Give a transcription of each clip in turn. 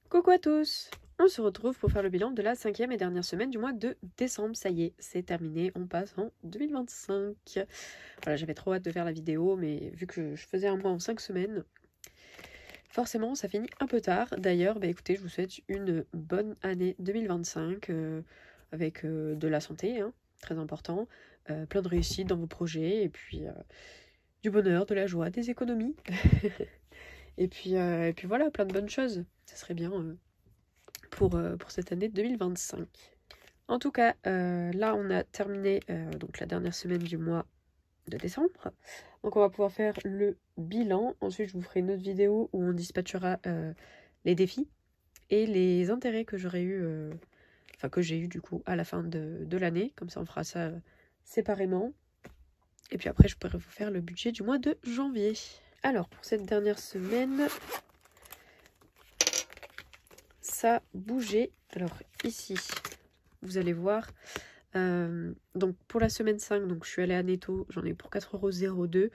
Coucou à tous! On se retrouve pour faire le bilan de la 5e et dernière semaine du mois de décembre. Ça y est, c'est terminé, on passe en 2025. Voilà, j'avais trop hâte de faire la vidéo, mais vu que je faisais un mois en 5 semaines, forcément ça finit un peu tard. D'ailleurs, bah écoutez, je vous souhaite une bonne année 2025 avec de la santé, hein, très important, plein de réussite dans vos projets, et puis du bonheur, de la joie, des économies. Et puis voilà, plein de bonnes choses. Ça serait bien pour cette année 2025. En tout cas, là, on a terminé donc la dernière semaine du mois de décembre. Donc, on va pouvoir faire le bilan. Ensuite, je vous ferai une autre vidéo où on dispatchera les défis et les intérêts que j'aurais eu, enfin que j'ai eu du coup à la fin de l'année. Comme ça, on fera ça séparément. Et puis après, je pourrai vous faire le budget du mois de janvier. Alors, pour cette dernière semaine, ça bougeait. Alors, ici, vous allez voir. Donc, pour la semaine 5, donc, je suis allée à Netto. J'en ai eu pour 4,02 €.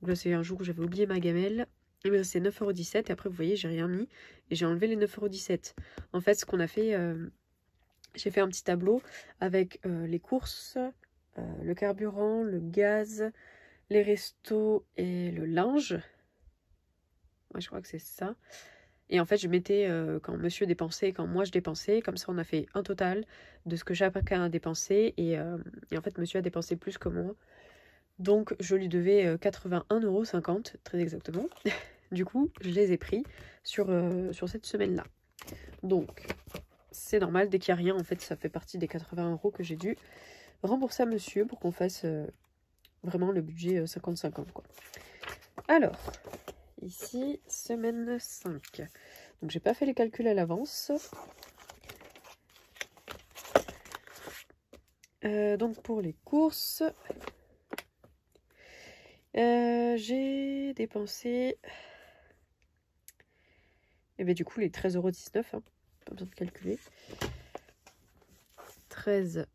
Donc là, c'est un jour où j'avais oublié ma gamelle. Il me restait 9,17 €. Et après, vous voyez, j'ai rien mis. Et j'ai enlevé les 9,17 €. En fait, ce qu'on a fait, j'ai fait un petit tableau avec les courses, le carburant, le gaz, les restos et le linge. Ouais, je crois que c'est ça. Et en fait, je mettais quand monsieur dépensait, quand moi je dépensais. Comme ça, on a fait un total de ce que chacun a dépensé. Et en fait, monsieur a dépensé plus que moi. Donc, je lui devais 81,50 €, très exactement. Du coup, je les ai pris sur cette semaine-là. Donc, c'est normal, dès qu'il n'y a rien, en fait, ça fait partie des 80 € que j'ai dû rembourser à monsieur pour qu'on fasse vraiment le budget 50-50, quoi. Alors, ici, semaine 5. Donc, j'ai pas fait les calculs à l'avance. Donc, pour les courses, j'ai dépensé... Et bien, du coup, les 13,19 €, hein, pas besoin de calculer. 13,19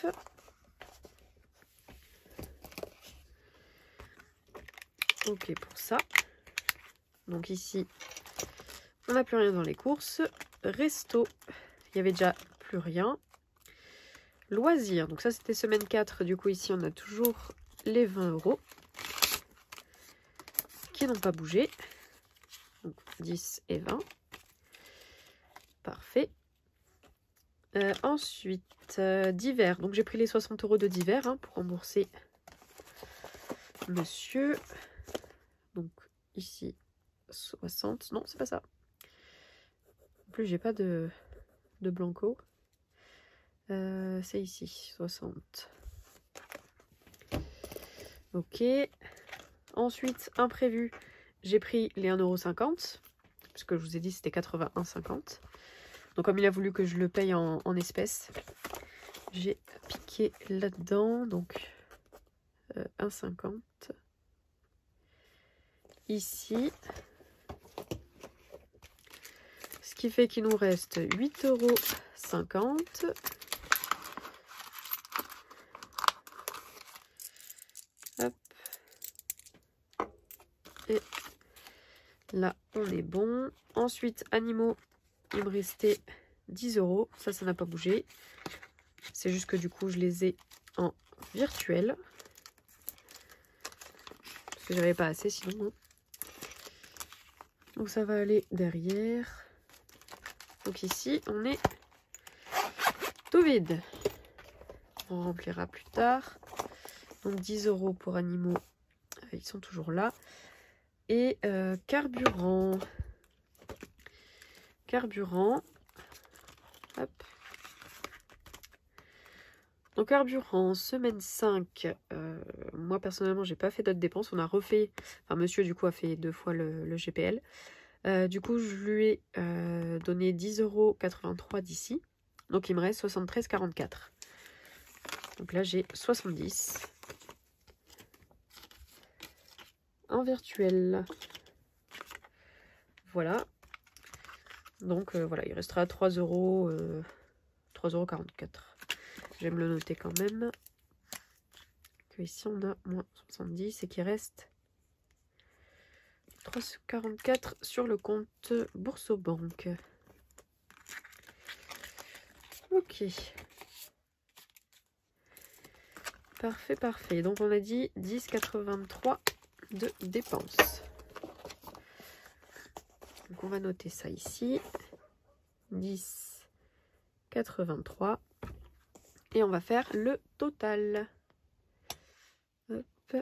€. Ok pour ça. Donc ici, on n'a plus rien dans les courses. Resto, il n'y avait déjà plus rien. Loisirs, donc ça c'était semaine 4. Du coup ici, on a toujours les 20 € qui n'ont pas bougé. Donc 10 et 20. Parfait. Ensuite, divers. Donc j'ai pris les 60 € de divers, hein, pour rembourser monsieur. Donc ici, 60. Non, c'est pas ça. En plus, j'ai pas de blanco. C'est ici, 60. Ok. Ensuite, imprévu, j'ai pris les 1,50 €. Parce que je vous ai dit, c'était 81,50 €. Donc, comme il a voulu que je le paye en espèces, j'ai piqué là-dedans. Donc, 1,50 €. Ici. Ce qui fait qu'il nous reste 8,50 €. Hop. Et là, on est bon. Ensuite, animaux, il me restait 10 €. Ça n'a pas bougé. C'est juste que du coup, je les ai en virtuel. Parce que j'avais pas assez sinon. Hein. Donc ça va aller derrière. Donc ici, on est tout vide. On remplira plus tard. Donc 10 € pour animaux. Ils sont toujours là. Et carburant. Carburant. Hop. Donc carburant, semaine 5. Moi personnellement, j'ai pas fait d'autres dépenses. On a refait. Enfin, monsieur du coup a fait 2 fois le GPL. Du coup, je lui ai donné 10,83 € d'ici. Donc, il me reste 73,44 €. Donc là, j'ai 70. En virtuel. Voilà. Donc, voilà, il restera 3,44 €. Je vais me le noter quand même. que ici on a moins 70 et qu'il reste 3,44 sur le compte Boursorama. Ok. Parfait, parfait. Donc on a dit 10,83 de dépenses. Donc on va noter ça ici. 10,83. Et on va faire le total. Hop.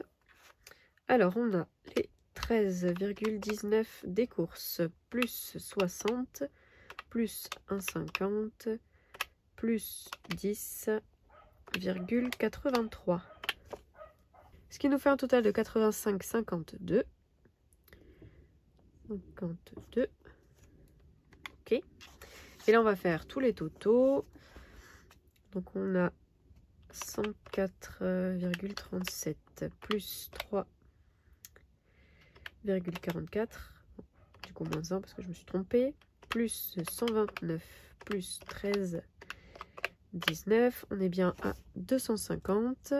Alors on a les 13,19 des courses, plus 60, plus 1,50, plus 10,83. Ce qui nous fait un total de 85,52. 52. Ok. Et là, on va faire tous les totaux. Donc, on a 104,37 plus 3,44. Du coup, moins 1 parce que je me suis trompée. Plus 129 plus 13,19. On est bien à 250.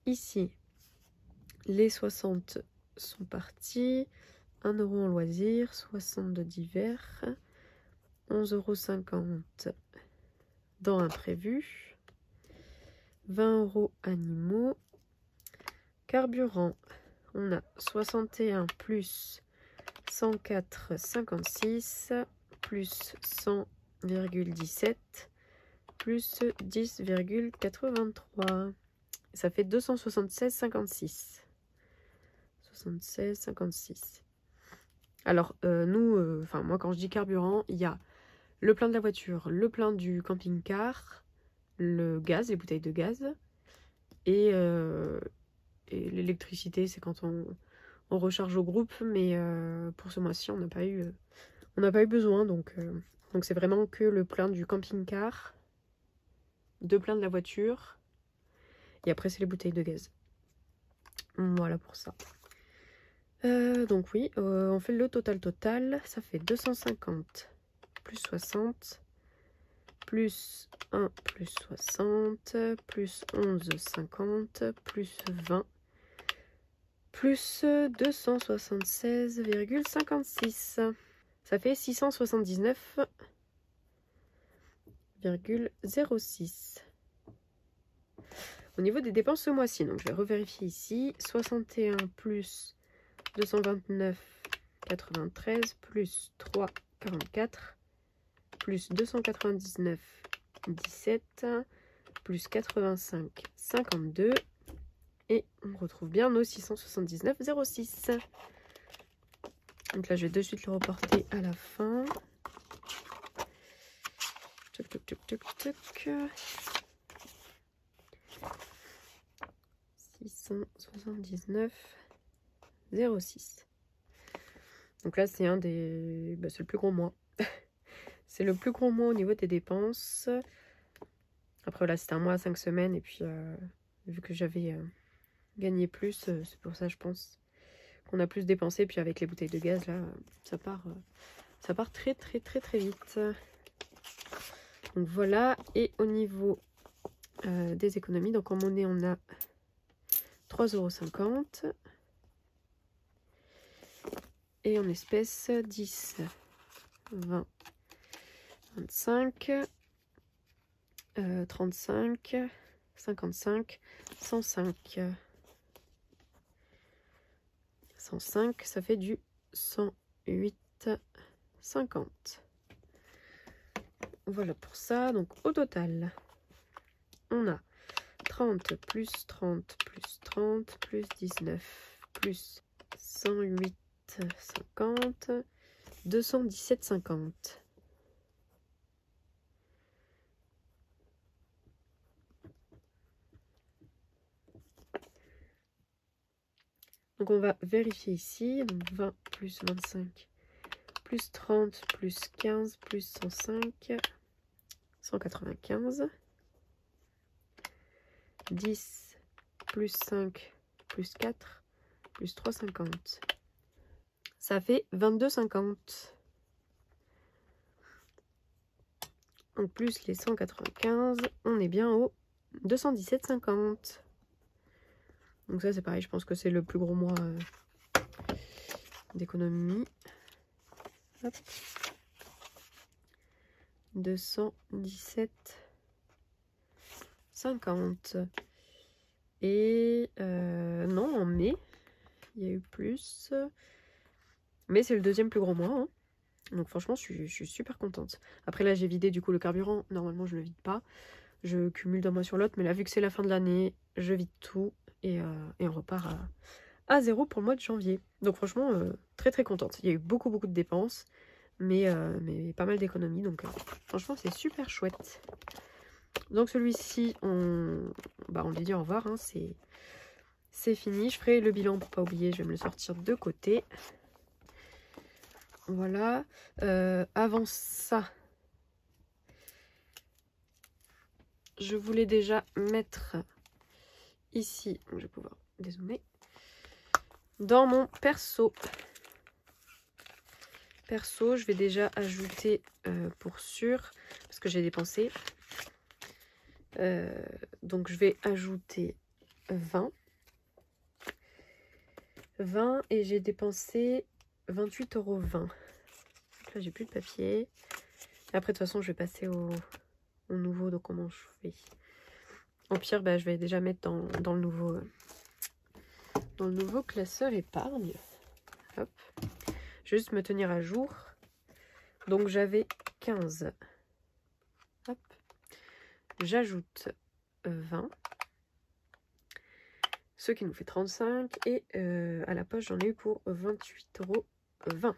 Ici, les 60 sont partis. 1 € en loisirs, 60 de divers, 11,50 € dans imprévu, 20 € animaux. Carburant, on a 61 plus 104,56 plus 100,17 plus 10,83. Ça fait 276,56. 76,56. Alors, moi, quand je dis carburant, il y a le plein de la voiture, le plein du camping-car, le gaz, les bouteilles de gaz, et l'électricité, c'est quand on recharge au groupe, mais pour ce mois-ci, on n'a pas eu besoin, donc c'est vraiment que le plein du camping-car, deux pleins de la voiture, et après, c'est les bouteilles de gaz. Voilà pour ça. Donc oui, on fait le total, ça fait 250 plus 60, plus 1 plus 60, plus 11,50, plus 20, plus 276,56. Ça fait 679,06. Au niveau des dépenses ce mois-ci, donc je vais revérifier ici, 61 plus 229,93 plus 3,44 plus 299,17 plus 85,52 et on retrouve bien nos 679,06. Donc là, je vais de suite le reporter à la fin. Toc, toc, toc, toc, toc. 679,06. Donc là, c'est un des... c'est le plus gros mois. C'est le plus gros mois au niveau des dépenses. Après, là, c'était un mois à 5 semaines. Et puis, vu que j'avais gagné plus, c'est pour ça, je pense, qu'on a plus dépensé. Puis avec les bouteilles de gaz, là, ça part très, très, très, très vite. Donc voilà. Et au niveau des économies, donc en monnaie, on a 3,50 €. Et en espèces, 10, 20, 25, 35, 55, 105. 105, ça fait du 108,50. Voilà pour ça. Donc au total, on a 30 plus 30 plus 30 plus 19 plus 108,50, 217,50. Donc on va vérifier ici. Donc 20 plus 25 plus 30 plus 15 plus 105, 195. 10 plus 5 plus 4 plus 3,50. Ça fait 22,50. Donc plus les 195, on est bien au 217,50. Donc ça c'est pareil, je pense que c'est le plus gros mois d'économie. 217,50. Et non, en mai, il y a eu plus. Mais c'est le deuxième plus gros mois. Hein. Donc franchement, je suis super contente. Après là, j'ai vidé du coup le carburant. Normalement, je le vide pas. Je cumule d'un mois sur l'autre. Mais là, vu que c'est la fin de l'année, je vide tout. Et on repart à zéro pour le mois de janvier. Donc franchement, très très contente. Il y a eu beaucoup de dépenses. Mais pas mal d'économies. Donc franchement, c'est super chouette. Donc celui-ci, on lui dit au revoir. Hein, c'est fini. Je ferai le bilan pour pas oublier. Je vais me le sortir de côté. Voilà. Avant ça, je voulais déjà mettre ici, je vais pouvoir dézoomer, dans mon perso. Je vais déjà ajouter pour sûr, parce que j'ai dépensé. Donc je vais ajouter 20 et j'ai dépensé 28,20 €. Là j'ai plus de papier. Et après de toute façon je vais passer au nouveau, donc comment je fais? Au pire bah, je vais déjà mettre dans le nouveau classeur épargne. Hop. Juste me tenir à jour. Donc j'avais 15. Hop. J'ajoute 20. Ce qui nous fait 35. Et à la poche, j'en ai eu pour 28,20 €.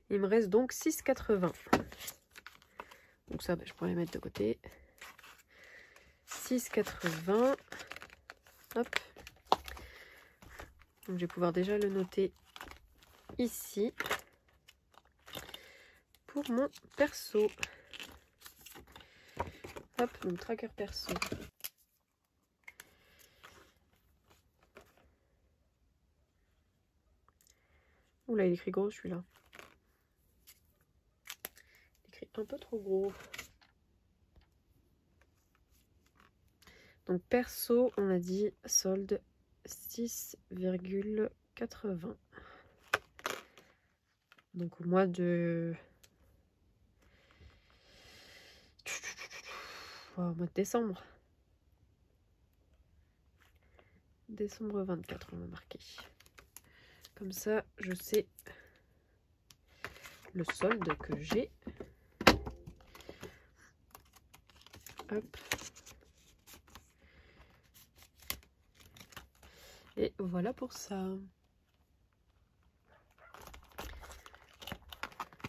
Il me reste donc 6,80 €. Donc ça, bah, je pourrais les mettre de côté. 6,80 €. Hop. Donc je vais pouvoir déjà le noter ici. Pour mon perso. Hop, mon tracker perso. Oula, il écrit gros celui-là. Il écrit un peu trop gros. Donc perso, on a dit solde 6,80. Donc au mois de... au mois de décembre. Décembre 24, on va marquer. Comme ça, je sais le solde que j'ai. Hop. Et voilà pour ça.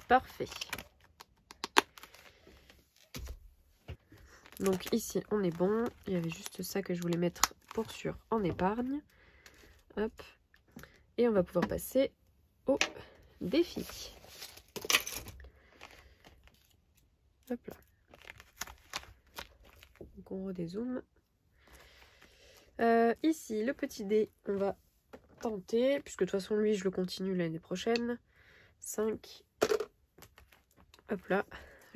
Parfait. Donc ici, on est bon. Il y avait juste ça que je voulais mettre pour sûr en épargne. Hop. Et on va pouvoir passer au défi. Hop là. Donc on redézoome. Ici, le petit dé, on va tenter, puisque de toute façon, lui, je le continue l'année prochaine. 5. Hop là.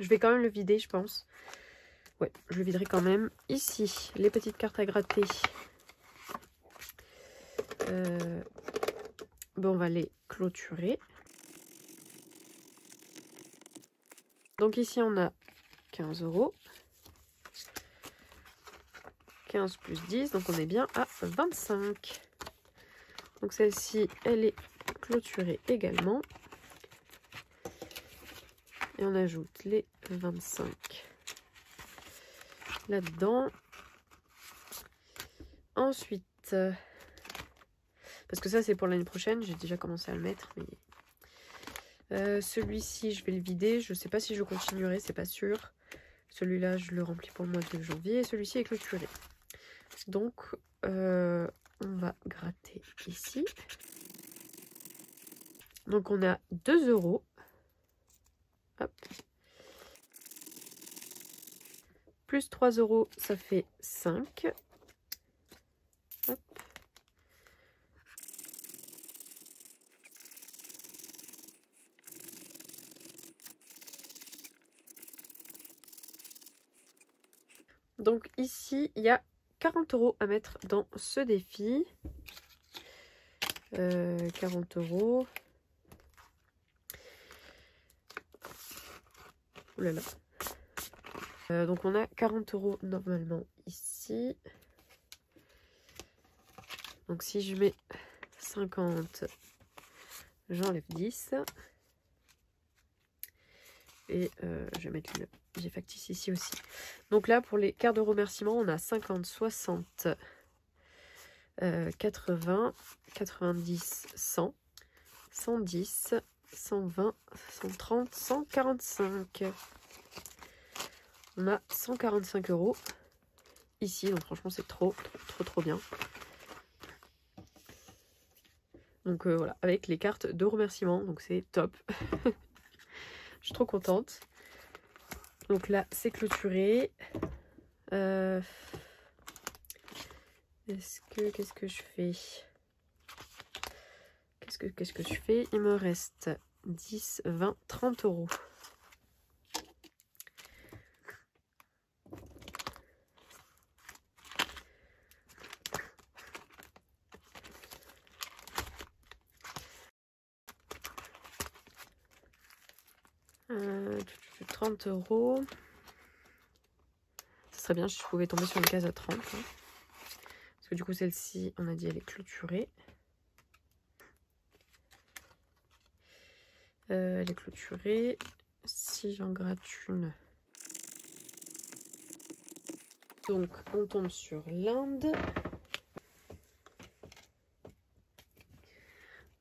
Je vais quand même le vider, je pense. Ouais, je le viderai quand même. Ici, les petites cartes à gratter. Bon, on va les clôturer. Donc ici, on a 15 €. 15 plus 10, donc on est bien à 25. Donc celle-ci, elle est clôturée également. Et on ajoute les 25 là-dedans. Ensuite, parce que ça c'est pour l'année prochaine, j'ai déjà commencé à le mettre. Mais celui-ci, je vais le vider. Je ne sais pas si je continuerai, c'est pas sûr. Celui-là, je le remplis pour le mois de janvier. Et celui-ci est clôturé. Donc, on va gratter ici. Donc, on a 2 €. Hop. Plus 3 €, ça fait 5. Hop. Donc ici, il y a 40 € à mettre dans ce défi. 40 €. Ouh là là. Donc on a 40 € normalement ici. Donc si je mets 50, j'enlève 10. Et je vais mettre j'ai factice ici aussi. Donc là, pour les cartes de remerciement, on a 50, 60, 80, 90, 100, 110, 120, 130, 145. On a 145 € ici. Donc franchement, c'est trop bien. Donc voilà, avec les cartes de remerciement. Donc c'est top. Je suis trop contente. Donc là, c'est clôturé. Qu'est-ce que je fais? Qu'est-ce que je fais? Il me reste 10, 20, 30 €. Euh, 30 €. Ce serait bien si je pouvais tomber sur une case à 30. Hein. Parce que du coup, celle-ci, on a dit, elle est clôturée. Elle est clôturée. Si j'en gratte une. Donc, on tombe sur l'Inde.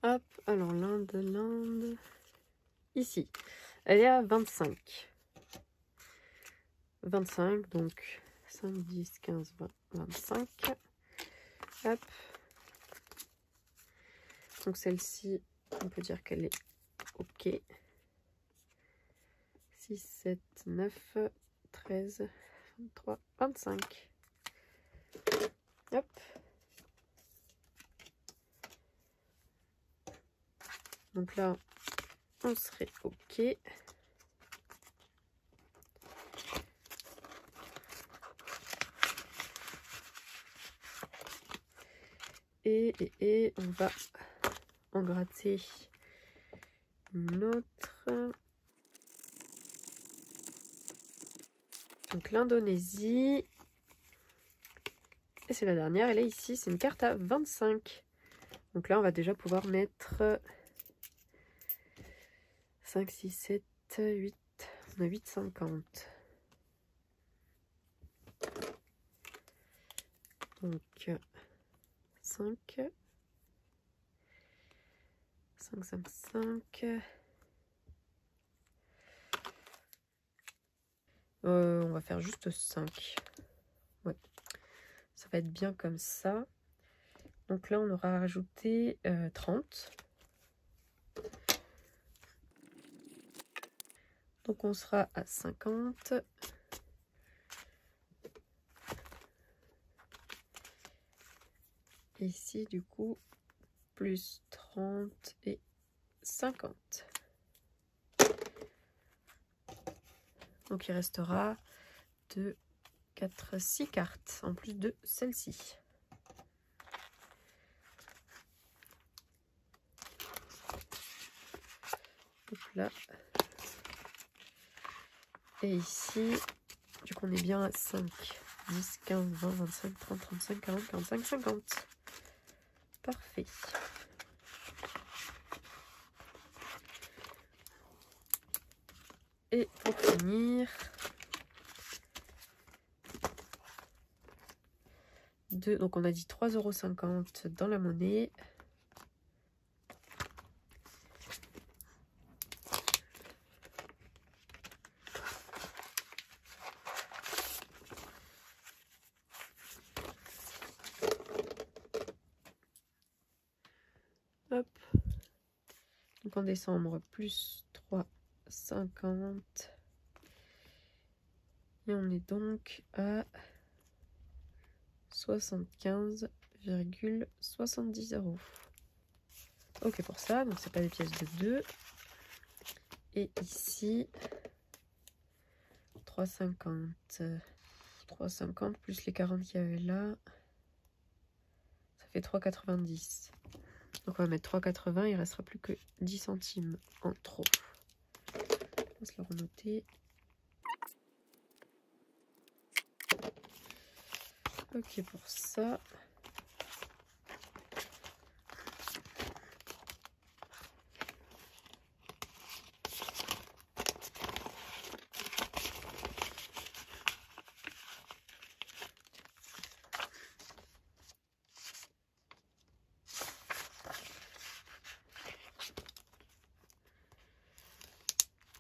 Hop, alors l'Inde. Ici, elle est à 25. 25, donc 5, 10, 15, 20, 25. Hop. Donc celle-ci, on peut dire qu'elle est OK. 6, 7, 9, 13, 23, 25. Hop. Donc là, on serait OK. Et on va en gratter une autre. Donc l'Indonésie. Et c'est la dernière, elle est ici, c'est une carte à 25. Donc là, on va déjà pouvoir mettre 5, 6, 7, 8. On a 8,50. Donc 5. 5, 5, 5. On va faire juste 5. Ouais. Ça va être bien comme ça. Donc là, on aura rajouté 30. Donc on sera à 50. Ici, du coup, plus 30 et 50. Donc il restera 2, 4, 6 cartes en plus de celle-ci. Là. Et ici, du coup on est bien à 5, 10, 15, 20, 25, 30, 35, 40, 45, 50. Parfait. Et pour finir, donc on a dit 3,50 € dans la monnaie. Hop. Donc en décembre, plus 3,50. Et on est donc à 75,70 €. Ok pour ça, donc c'est pas des pièces de 2. Et ici, 3,50. 3,50 plus les 40 qu'il y avait là. Ça fait 3,90. Donc on va mettre 3,80. Il ne restera plus que 10 centimes en trop. On va se le renoter. Ok pour ça.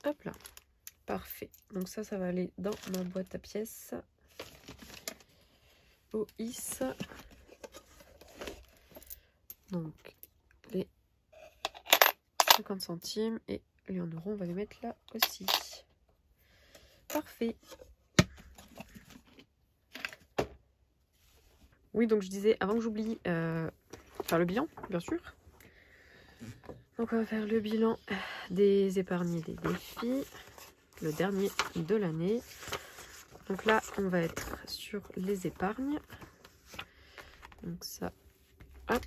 Hop là, parfait. Donc ça va aller dans ma boîte à pièces. OIS. Donc les 50 centimes et les 1 €, on va les mettre là aussi. Parfait. Oui, donc je disais, avant que j'oublie, faire le bilan, bien sûr. Donc on va faire le bilan des épargnés des défis, le dernier de l'année. Donc là, on va être sur les épargnes. Donc ça, hop.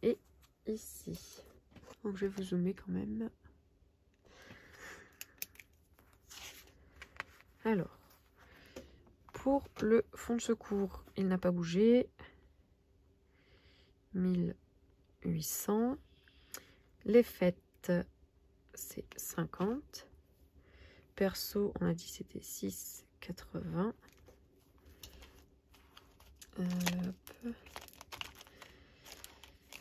Et ici. Donc je vais vous zoomer quand même. Alors, pour le fonds de secours, il n'a pas bougé. 1800. Les fêtes, c'est 50. Perso, on a dit c'était 6,80. Hop.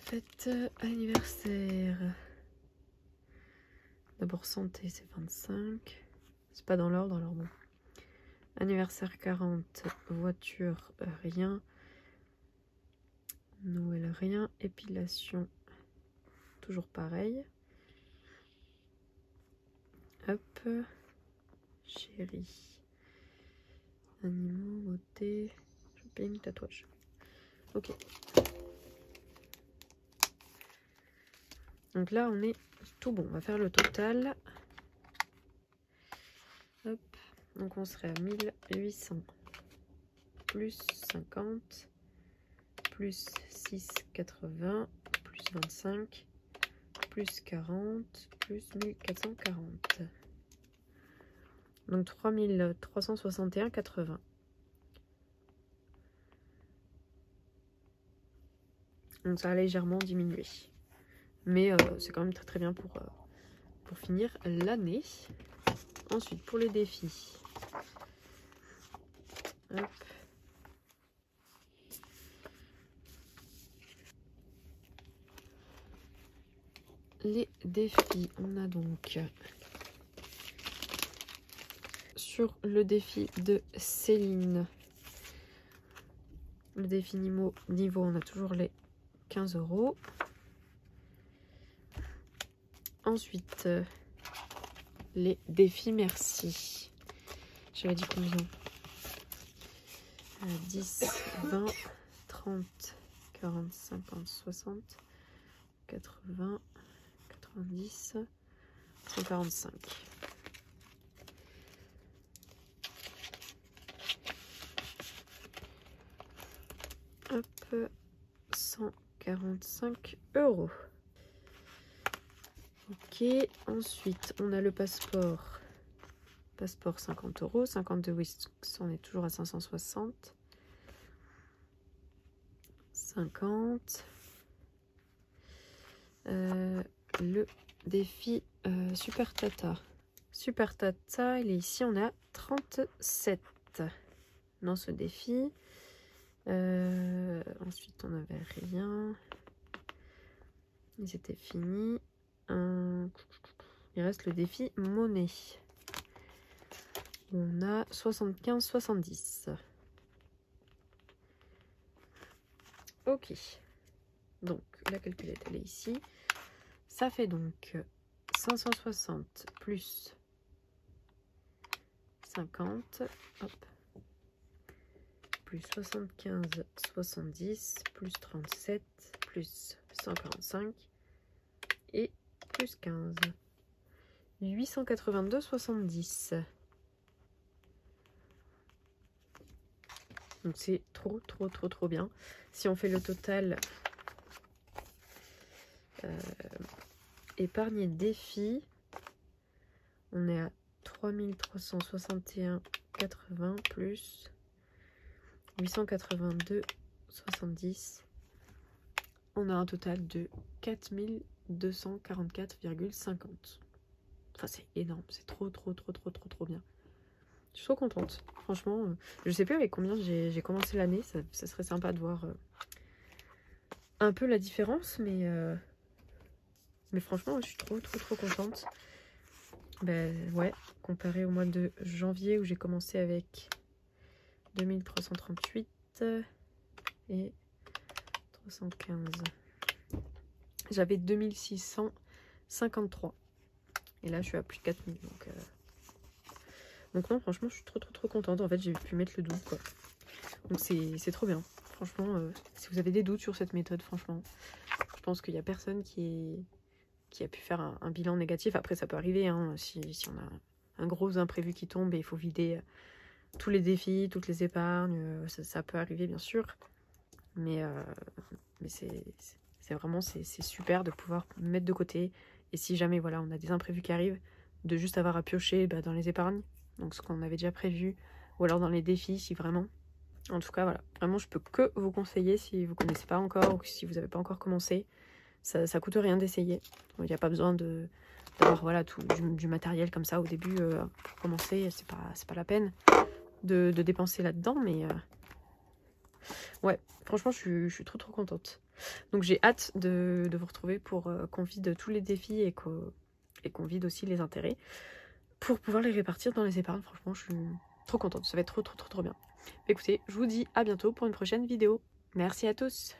Fête anniversaire. D'abord santé, c'est 25. C'est pas dans l'ordre, alors bon. Anniversaire 40, voiture, rien. Noël, rien. Épilation, toujours pareil. Hop. Chérie. Animaux, beauté, shopping, tatouage. Ok. Donc là, on est tout bon. On va faire le total. Hop. Donc on serait à 1800 plus 50 plus 6,80 plus 25 plus 40 plus 1440. Donc 3361,80. Donc ça a légèrement diminué. Mais c'est quand même très très bien pour finir l'année. Ensuite, pour les défis. Hop. Les défis, on a donc sur le défi de Céline, le défi niveau, on a toujours les 15 €. Ensuite, les défis merci. J'avais dit combien? 10, 20, 30, 40, 50, 60, 80, 90, 145. Hop, 145 €. Ok, ensuite on a le passeport. Passeport 50 €, 52 Wix, on est toujours à 560. 50. Le défi Super Tata. Super Tata, il est ici, on a 37 dans ce défi. Ensuite, on n'avait rien. Ils étaient finis. Il reste le défi monnaie. On a 75,70. Ok. Donc, la calculette, elle est ici. Ça fait donc 560 plus 50. Hop. Plus 75, 70, plus 37, plus 145 et plus 15. 882,70. Donc c'est trop bien. Si on fait le total épargne et défi, on est à 3361,80 plus 882,70. On a un total de 4244,50. Enfin, c'est énorme, c'est trop bien. Je suis trop contente. Franchement, je sais plus avec combien j'ai commencé l'année. Ça serait sympa de voir un peu la différence, mais franchement, je suis trop contente. Ben ouais, comparé au mois de janvier où j'ai commencé avec 2338 et 315. J'avais 2653. Et là, je suis à plus de 4000. Donc non, franchement, je suis trop contente. En fait, j'ai pu mettre le double, quoi. Donc c'est trop bien. Franchement, si vous avez des doutes sur cette méthode, franchement, je pense qu'il n'y a personne qui a pu faire un bilan négatif. Après, ça peut arriver, hein, si on a un gros imprévu qui tombe et il faut vider tous les défis, toutes les épargnes. Ça peut arriver, bien sûr. Mais c'est vraiment c'est super de pouvoir mettre de côté. Et si jamais voilà, on a des imprévus qui arrivent, de juste avoir à piocher dans les épargnes. Donc ce qu'on avait déjà prévu. Ou alors dans les défis, si vraiment. En tout cas, voilà. Vraiment, je peux que vous conseiller si vous ne connaissez pas encore ou si vous n'avez pas encore commencé. Ça coûte rien d'essayer. Il n'y a pas besoin d'avoir voilà, du matériel comme ça au début pour commencer. C'est pas la peine de dépenser là-dedans. Mais ouais, franchement, je suis trop contente. Donc j'ai hâte de vous retrouver pour qu'on vide tous les défis et qu'on vide aussi les intérêts pour pouvoir les répartir dans les épargnes. Franchement, je suis trop contente. Ça va être trop bien. Écoutez, je vous dis à bientôt pour une prochaine vidéo. Merci à tous.